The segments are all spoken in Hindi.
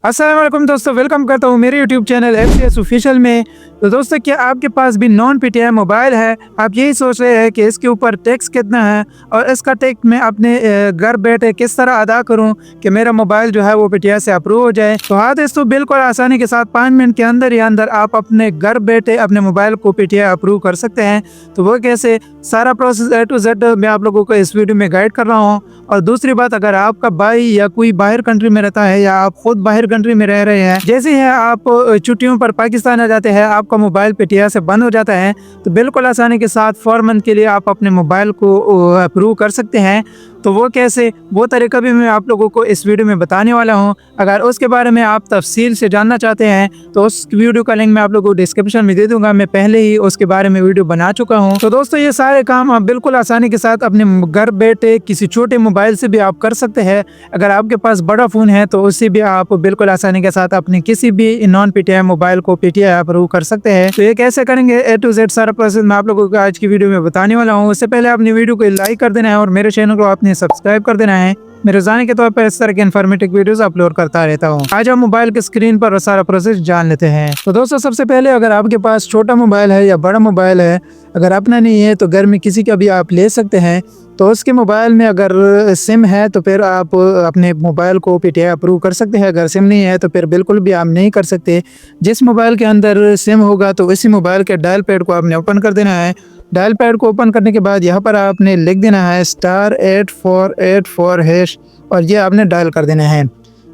अस्सलाम वालेकुम दोस्तों, वेलकम करता हूँ मेरे यूट्यूब चैनल FCS ऑफिशियल में। तो दोस्तों, क्या आपके पास भी नॉन PTI मोबाइल है? आप यही सोच रहे हैं कि इसके ऊपर टैक्स कितना है और इसका टैक्स मैं अपने घर बैठे किस तरह अदा करूँ कि मेरा मोबाइल जो है वो PTI से अप्रूव हो जाए। तो हाँ दोस्तों, बिल्कुल आसानी के साथ 5 मिनट के अंदर ही अंदर आप अपने घर बैठे अपने मोबाइल को PTI अप्रूव कर सकते हैं। तो वो कैसे, सारा प्रोसेस A to Z मैं आप लोगों को इस वीडियो में गाइड कर रहा हूँ। और दूसरी बात, अगर आपका भाई या कोई बाहर कंट्री में रहता है या आप खुद बाहर कंट्री में रह रहे हैं, जैसे ही आप छुट्टियों पर पाकिस्तान आ जाते हैं, आपका मोबाइल PTI से बंद हो जाता है, तो बिल्कुल आसानी के साथ 4 मंथ के लिए आप अपने मोबाइल को अप्रूव कर सकते हैं। तो वो कैसे, वो तरीका भी मैं आप लोगों को इस वीडियो में बताने वाला हूं। अगर उसके बारे में आप तफसील से जानना चाहते हैं तो उस वीडियो का लिंक मैं आप लोगों को डिस्क्रिप्शन में दे दूंगा। मैं पहले ही उसके बारे में वीडियो बना चुका हूं। तो दोस्तों, ये सारे काम आप बिल्कुल आसानी के साथ अपने घर बैठे किसी छोटे मोबाइल से भी आप कर सकते हैं। अगर आपके पास बड़ा फ़ोन है तो उससे भी आप बिल्कुल आसानी के साथ अपने किसी भी नॉन PTI मोबाइल को PTI अप्रूव कर सकते हैं। तो ये कैसे करेंगे, A to Z सारा प्रोसेस मैं आप लोगों को आज की वीडियो में बताने वाला हूँ। उससे पहले आपने वीडियो को लाइक कर देना है और मेरे चैनल को आपने सब्सक्राइब कर देना है। मैं रोजाना के तौर पर इस तरह के इन्फॉर्मेटिव वीडियोस अपलोड करता रहता हूँ। आज हम मोबाइल के स्क्रीन पर सारा प्रोसेस जान लेते हैं। तो दोस्तों, सबसे पहले अगर आपके पास छोटा मोबाइल है या बड़ा मोबाइल है, अगर अपना नहीं है तो घर में किसी का भी आप ले सकते हैं। तो उसके मोबाइल में अगर सिम है तो फिर आप अपने मोबाइल को PTI अप्रूव कर सकते हैं। अगर सिम नहीं है तो फिर बिल्कुल भी आप नहीं कर सकते। जिस मोबाइल के अंदर सिम होगा तो इसी मोबाइल के डायल पैड को आपने ओपन कर देना है। डायल पैड को ओपन करने के बाद यहाँ पर आपने लिख देना है *8484# और ये आपने डायल कर देना है।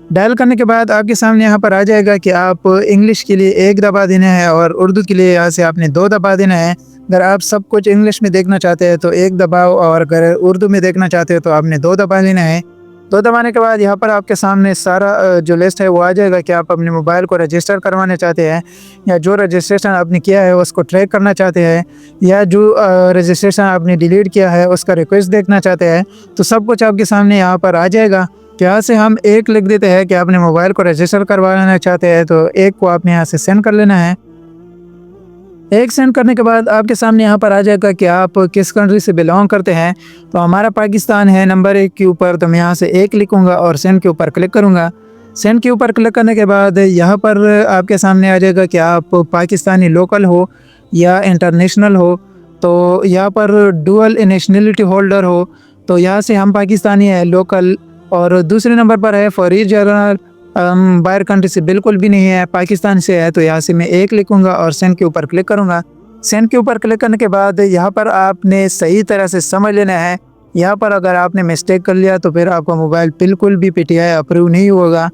डायल करने के बाद आपके सामने यहाँ पर आ जाएगा कि आप इंग्लिश के लिए 1 दबा देना है और उर्दू के लिए यहाँ से आपने 2 दबा देना है। अगर आप सब कुछ इंग्लिश में देखना चाहते हैं तो 1 दबाओ और अगर उर्दू में देखना चाहते हो तो आपने 2 दबा लेना है। 2 दबाने के बाद यहाँ पर आपके सामने सारा जो लिस्ट है वो आ जाएगा कि आप अपने मोबाइल को रजिस्टर करवाना चाहते हैं या जो रजिस्ट्रेशन आपने किया है उसको ट्रैक करना चाहते हैं या जो रजिस्ट्रेशन आपने डिलीट किया है उसका रिक्वेस्ट देखना चाहते हैं। तो सब कुछ आपके सामने यहाँ पर आ जाएगा। यहाँ से हम एक लिख देते हैं कि आपने मोबाइल को रजिस्टर करवाना चाहते हैं, तो एक को आपने यहाँ से सेंड कर लेना है। एक सेंड करने के बाद आपके सामने यहाँ पर आ जाएगा कि आप किस कंट्री से बिलोंग करते हैं। तो हमारा पाकिस्तान है नंबर 1 के ऊपर, तो मैं यहाँ से 1 लिखूँगा और सेंड के ऊपर क्लिक करूँगा। सेंड के ऊपर क्लिक करने के बाद यहाँ पर आपके सामने आ जाएगा कि आप पाकिस्तानी लोकल हो या इंटरनेशनल हो। तो यहाँ पर डुअल नेशनलिटी होल्डर हो, तो यहाँ से हम पाकिस्तानी है लोकल। और दूसरे नंबर पर है फॉरेन जर्नल, बाहर कंट्री से बिल्कुल भी नहीं है, पाकिस्तान से है। तो यहाँ से मैं 1 लिखूँगा और सेंड के ऊपर क्लिक करूँगा। सेंड के ऊपर क्लिक करने के बाद यहाँ पर आपने सही तरह से समझ लेना है। यहाँ पर अगर आपने मिस्टेक कर लिया तो फिर आपका मोबाइल बिल्कुल भी PTI अप्रूव नहीं होगा।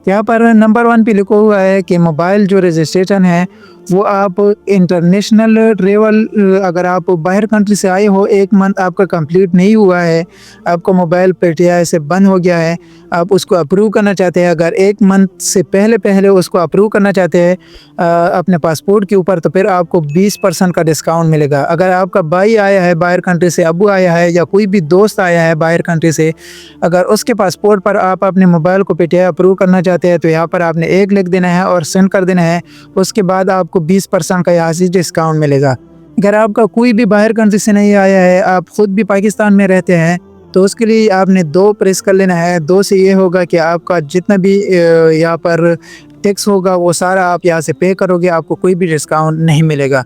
यहाँ पर नंबर 1 पे लिखा हुआ है कि मोबाइल जो रजिस्ट्रेशन है वो आप इंटरनेशनल ट्रेवल, अगर आप बाहर कंट्री से आए हो, 1 मंथ आपका कंप्लीट नहीं हुआ है, आपका मोबाइल PTI से बंद हो गया है, आप उसको अप्रूव करना चाहते हैं। अगर 1 मंथ से पहले उसको अप्रूव करना चाहते हैं अपने पासपोर्ट के ऊपर, तो फिर आपको 20% का डिस्काउंट मिलेगा। अगर आपका भाई आया है बाहर कंट्री से, अबू आया है या कोई भी दोस्त आया है बाहर कंट्री से, अगर उसके पासपोर्ट पर आप अपने मोबाइल को PTI अप्रूव करना चाहते हैं तो यहाँ पर आपने 1 लिख देना है और सेंड कर देना है। उसके बाद आपको 20% का यहाँ से डिस्काउंट मिलेगा। अगर आपका कोई भी बाहर कंट्री से नहीं आया है, आप ख़ुद भी पाकिस्तान में रहते हैं, तो उसके लिए आपने 2 प्रेस कर लेना है। 2 से ये होगा कि आपका जितना भी यहाँ पर टैक्स होगा वो सारा आप यहाँ से पे करोगे, आपको कोई भी डिस्काउंट नहीं मिलेगा।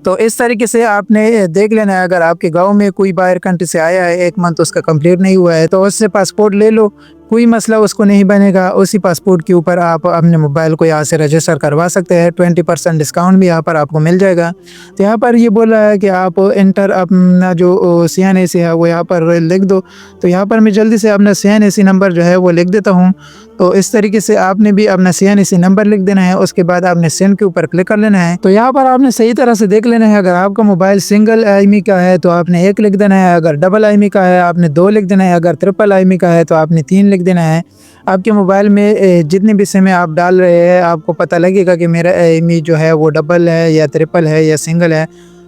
तो इस तरीके से आपने देख लेना है। अगर आपके गांव में कोई बाहर कंट्री से आया है, 1 मंथ उसका कंप्लीट नहीं हुआ है, तो उससे पासपोर्ट ले लो, कोई मसला उसको नहीं बनेगा। उसी पासपोर्ट के ऊपर आप अपने मोबाइल को यहाँ से रजिस्टर करवा सकते हैं। 20% डिस्काउंट भी यहाँ पर आपको मिल जाएगा। तो यहाँ पर ये बोल रहा है कि आप इंटर अपना जो CNAC है वो यहाँ पर लिख दो। तो यहाँ पर मैं जल्दी से अपना CNAC नंबर जो है वो लिख देता हूँ। तो इस तरीके से आपने भी अपना CNAC नंबर लिख देना है। उसके बाद आपने सेंड के ऊपर क्लिक कर लेना है। तो यहाँ पर आपने सही तरह से देख लेना है। अगर आपका मोबाइल सिंगल IMEI का है तो आपने 1 लिख देना है, अगर डबल IMEI का है आपने 2 लिख देना है, अगर ट्रिपल IMEI का है तो आपने 3 लिख देना है। आपके मोबाइल में जितनी भी सिम आप डाल रहे हैं आपको पता लगेगा कि मेरा IMEI जो है वो डबल है या ट्रिपल है या सिंगल है।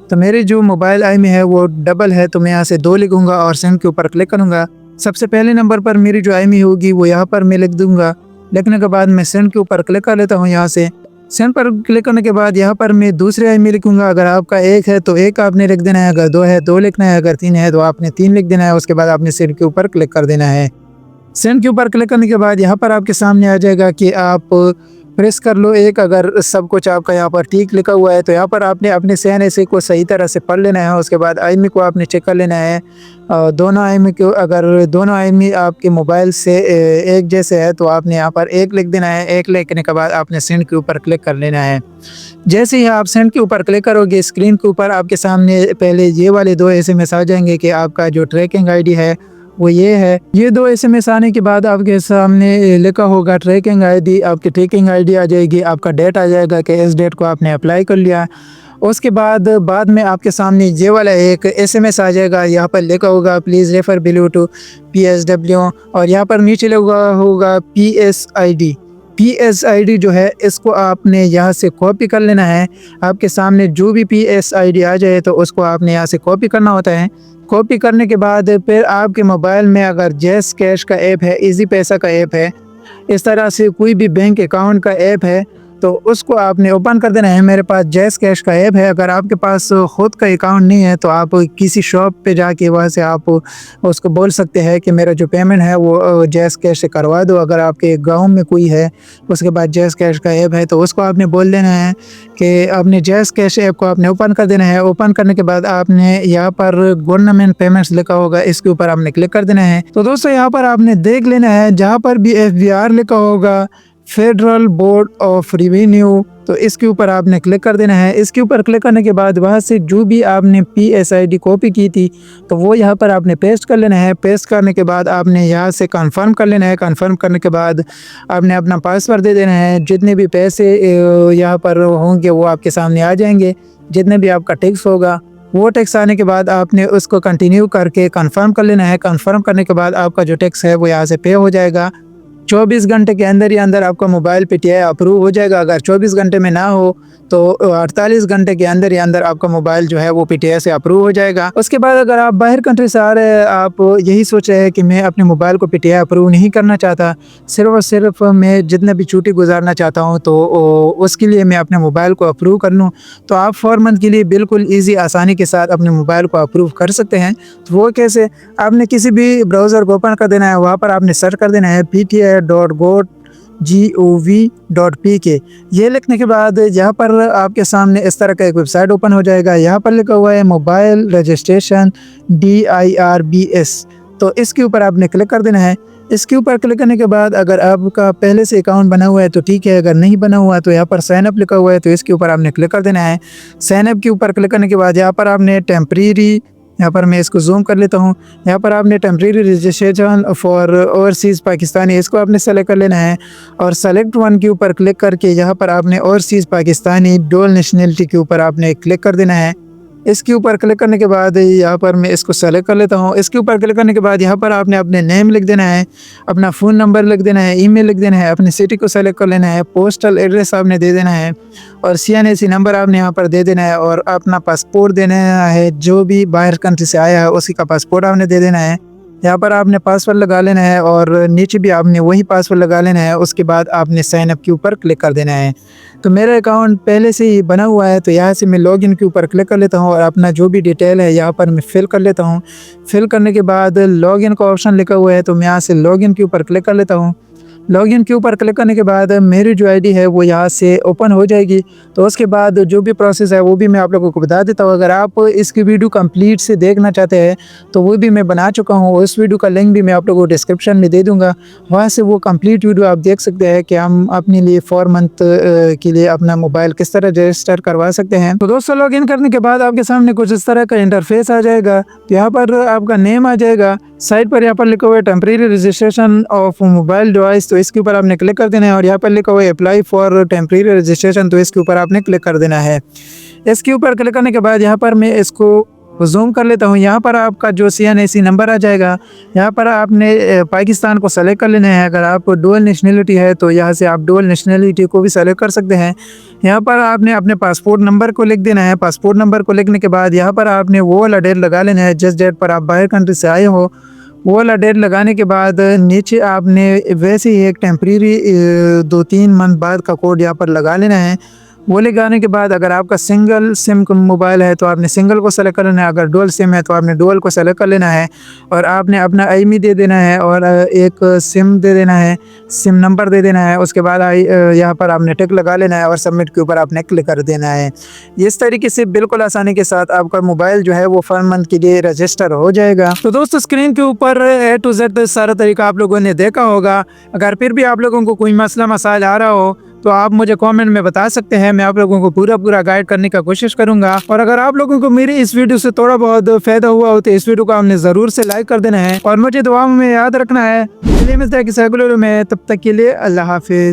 तो मेरी जो मोबाइल IMEI है वो डबल है, तो मैं यहाँ से 2 लिखूँगा और सेंड के ऊपर क्लिक करूँगा। सबसे पहले नंबर पर मेरी जो IMEI होगी वो यहाँ पर मैं लिख दूँगा। लिखने के बाद मैं सेंड के ऊपर क्लिक कर लेता हूँ। यहाँ से सेंड पर क्लिक करने के बाद यहाँ पर मैं दूसरे IMEI लिखूँगा। अगर आपका 1 है तो 1 आपने लिख देना है, अगर 2 है 2 लिखना है, अगर 3 है तो आपने 3 लिख देना है। उसके बाद आपने सेंड के ऊपर क्लिक कर देना है। सेंड के ऊपर क्लिक करने के बाद यहाँ पर आपके सामने आ जाएगा कि आप प्रेस कर लो एक, अगर सब कुछ आपका यहाँ पर ठीक लिखा हुआ है तो यहाँ पर आपने अपने CNAC को सही तरह से पढ़ लेना है। उसके बाद IMEI को आपने चेक कर लेना है। दोनों IMEI को, अगर दोनों IMEI आपके मोबाइल से एक जैसे है तो आपने यहाँ पर एक लिख देना है। एक लिखने के बाद आपने सेंड के ऊपर क्लिक कर लेना है। जैसे ही आप सेंड के ऊपर क्लिक करोगे, स्क्रीन के ऊपर आपके सामने पहले ये वाले 2 SMS आ जाएंगे कि आपका जो ट्रैकिंग ID है वो ये है। ये 2 SMS आने के बाद आपके सामने लिखा होगा ट्रैकिंग ID। आपकी ट्रैकिंग ID आ जाएगी, आपका डेट आ जाएगा कि इस डेट को आपने अप्लाई कर लिया। उसके बाद में आपके सामने ये वाला एक SMS आ जाएगा। यहाँ पर लिखा होगा please refer below to PSW, और यहाँ पर नीचे लगा होगा PSID। PSID जो है इसको आपने यहाँ से कॉपी कर लेना है। आपके सामने जो भी PSID आ जाए तो उसको आपने यहाँ से कॉपी करना होता है। कॉपी करने के बाद फिर आपके मोबाइल में अगर जैस कैश का ऐप है, इजी पैसा का ऐप है, इस तरह से कोई भी बैंक अकाउंट का ऐप है तो उसको आपने ओपन कर देना है। मेरे पास जैस कैश का ऐप है। अगर आपके पास ख़ुद का अकाउंट नहीं है तो आप किसी शॉप पे जाके वहाँ से आप उसको बोल सकते हैं कि मेरा जो पेमेंट है वो जैस कैश से करवा दो। अगर आपके गांव में कोई है उसके बाद जैस कैश का ऐप है तो उसको आपने बोल देना है कि आपने जैस कैश ऐप को आपने ओपन कर देना है। ओपन करने के बाद आपने यहाँ पर गवर्नमेंट पेमेंट्स लिखा होगा, इसके ऊपर आपने क्लिक कर देना है। तो दोस्तों यहाँ पर आपने देख लेना है जहाँ पर भी FBR लिखा होगा, फेडरल बोर्ड ऑफ रेवेन्यू, तो इसके ऊपर आपने क्लिक कर देना है। इसके ऊपर क्लिक करने के बाद वहाँ से जो भी आपने PSID कॉपी की थी तो वो यहाँ पर आपने पेस्ट कर लेना है। पेस्ट करने के बाद आपने यहाँ से कंफर्म कर लेना है। कंफर्म करने के बाद आपने अपना पासवर्ड दे देना है। जितने भी पैसे यहाँ पर होंगे वो आपके सामने आ जाएंगे। जितने भी आपका टैक्स होगा वो टैक्स आने के बाद आपने उसको कंटिन्यू करके कंफर्म कर लेना है। कंफर्म करने के बाद आपका जो टैक्स है वो यहाँ से पे हो जाएगा। 24 घंटे के अंदर ही अंदर आपका मोबाइल PTI अप्रूव हो जाएगा। अगर 24 घंटे में ना हो तो 48 घंटे के अंदर ही अंदर आपका मोबाइल जो है वो PTI से अप्रूव हो जाएगा। उसके बाद अगर आप बाहर कंट्री से आ रहे हैं, आप यही सोच रहे हैं कि मैं अपने मोबाइल को PTI अप्रूव नहीं करना चाहता, सिर्फ और सिर्फ मैं जितने भी छुट्टी गुजारना चाहता हूँ तो उसके लिए मैं अपने मोबाइल को अप्रूव कर लूँ, तो आप 4 मंथ के लिए बिल्कुल ईजी आसानी के साथ अपने मोबाइल को अप्रूव कर सकते हैं। तो वो कैसे, आपने किसी भी ब्राउज़र को ओपन कर देना है, वहाँ पर आपने सर्च कर देना है PTI.gov.pk। ये लिखने के बाद यहाँ पर आपके सामने इस तरह का एक वेबसाइट ओपन हो जाएगा। यहाँ पर लिखा हुआ है मोबाइल रजिस्ट्रेशन DIRBS, तो इसके ऊपर आपने क्लिक कर देना है। इसके ऊपर क्लिक करने के बाद अगर आपका पहले से अकाउंट बना हुआ है तो ठीक है, अगर नहीं बना हुआ तो यहाँ पर साइन अप लिखा हुआ है तो इसके ऊपर आपने क्लिक कर देना है। साइन अप के ऊपर क्लिक करने के बाद यहाँ पर आपने टेम्परेरी, यहाँ पर मैं इसको जूम कर लेता हूँ, यहाँ पर आपने temporary registration for overseas Pakistani, इसको आपने सेलेक्ट कर लेना है और सेलेक्ट वन के ऊपर क्लिक करके यहाँ पर आपने ओवरसीज़ पाकिस्तानी डुअल नेशनलिटी के ऊपर आपने क्लिक कर देना है। इसके ऊपर क्लिक करने के बाद यहाँ पर मैं इसको सेलेक्ट कर लेता हूँ। इसके ऊपर क्लिक करने के बाद यहाँ पर आपने अपने नेम लिख देना है, अपना फ़ोन नंबर लिख देना है, ईमेल लिख देना है, अपनी सिटी को सेलेक्ट कर लेना है, पोस्टल एड्रेस आपने दे देना है और CNAC नंबर आपने यहाँ पर दे देना है और अपना पासपोर्ट देना है। जो भी बाहर कंट्री से आया है उसी का पासपोर्ट आपने दे देना है। यहाँ पर आपने पासवर्ड लगा लेना है और नीचे भी आपने वही पासवर्ड लगा लेना है। उसके बाद आपने साइन अप के ऊपर क्लिक कर देना है। तो मेरा अकाउंट पहले से ही बना हुआ है तो यहाँ से मैं लॉगिन के ऊपर क्लिक कर लेता हूँ और अपना जो भी डिटेल है यहाँ पर मैं फिल कर लेता हूँ। फिल करने के बाद लॉगिन का ऑप्शन लिखा हुआ है तो मैं यहाँ से लॉगिन के ऊपर क्लिक कर लेता हूँ। लॉगिन के ऊपर क्लिक करने के बाद मेरी जो आईडी है वो यहाँ से ओपन हो जाएगी। तो उसके बाद जो भी प्रोसेस है वो भी मैं आप लोगों को बता देता हूँ। अगर आप इसकी वीडियो कंप्लीट से देखना चाहते हैं तो वो भी मैं बना चुका हूँ। उस वीडियो का लिंक भी मैं आप लोगों को डिस्क्रिप्शन में दे दूँगा, वहाँ से वो कंप्लीट वीडियो आप देख सकते हैं कि हम अपने लिए 4 मंथ के लिए अपना मोबाइल किस तरह रजिस्टर करवा सकते हैं। तो दोस्तों लॉगिन करने के बाद आपके सामने कुछ इस तरह का इंटरफेस आ जाएगा। तो यहाँ पर आपका नेम आ जाएगा, साइड पर यहाँ पर लिखा हुआ है temporary registration of mobile device, तो इसके ऊपर आपने क्लिक कर देना है और यहाँ पर लिखा हुआ है अप्लाई फॉर टेम्परेरी रजिस्ट्रेशन, तो इसके ऊपर आपने क्लिक कर देना है। इसके ऊपर क्लिक करने के बाद यहाँ पर मैं इसको जूम कर लेता हूँ। यहाँ पर आपका जो CNAC नंबर आ जाएगा, यहाँ पर आपने पाकिस्तान को सेलेक्ट कर लेना है। अगर आप डुअल नेशनलिटी है तो यहाँ से आप डुअल नेशनलिटी को भी सेलेक्ट कर सकते हैं। यहाँ पर आपने अपने पासपोर्ट नंबर को लिख देना है। पासपोर्ट नंबर को लिखने के बाद यहाँ पर आपने वो वाला डेट लगा लेना है जिस डेट पर आप बाहर कंट्री से आए हो। वो वाला डेट लगाने के बाद नीचे आपने वैसे ही एक टेम्परेरी 2-3 मंथ बाद का कोड यहाँ पर लगा लेना है। वो लगाने के बाद अगर आपका सिंगल सिम मोबाइल है तो आपने सिंगल को सेलेक्ट कर लेना है, अगर डुअल सिम है तो आपने डुअल को सेलेक्ट कर लेना है और आपने अपना IMEI दे देना है और एक सिम दे देना है, सिम नंबर दे देना है। उसके बाद यहाँ पर आपने टिक लगा लेना है और सबमिट के ऊपर आपने क्लिक कर देना है। इस तरीके से बिल्कुल आसानी के साथ आपका मोबाइल जो है वो 1 मंथ के लिए रजिस्टर हो जाएगा। तो दोस्तों स्क्रीन के ऊपर A to Z सारा तरीका आप लोगों ने देखा होगा। अगर फिर भी आप लोगों को कोई मसला मसाइल आ रहा हो तो आप मुझे कमेंट में बता सकते हैं, मैं आप लोगों को पूरा गाइड करने का कोशिश करूंगा। और अगर आप लोगों को मेरी इस वीडियो से थोड़ा बहुत फायदा हुआ हो तो इस वीडियो को आपने ज़रूर से लाइक कर देना है और मुझे दुआ में याद रखना है। चलिए मिलते हैं किसी अगले वीडियो में, तब तक के लिए अल्लाह हाफिज़।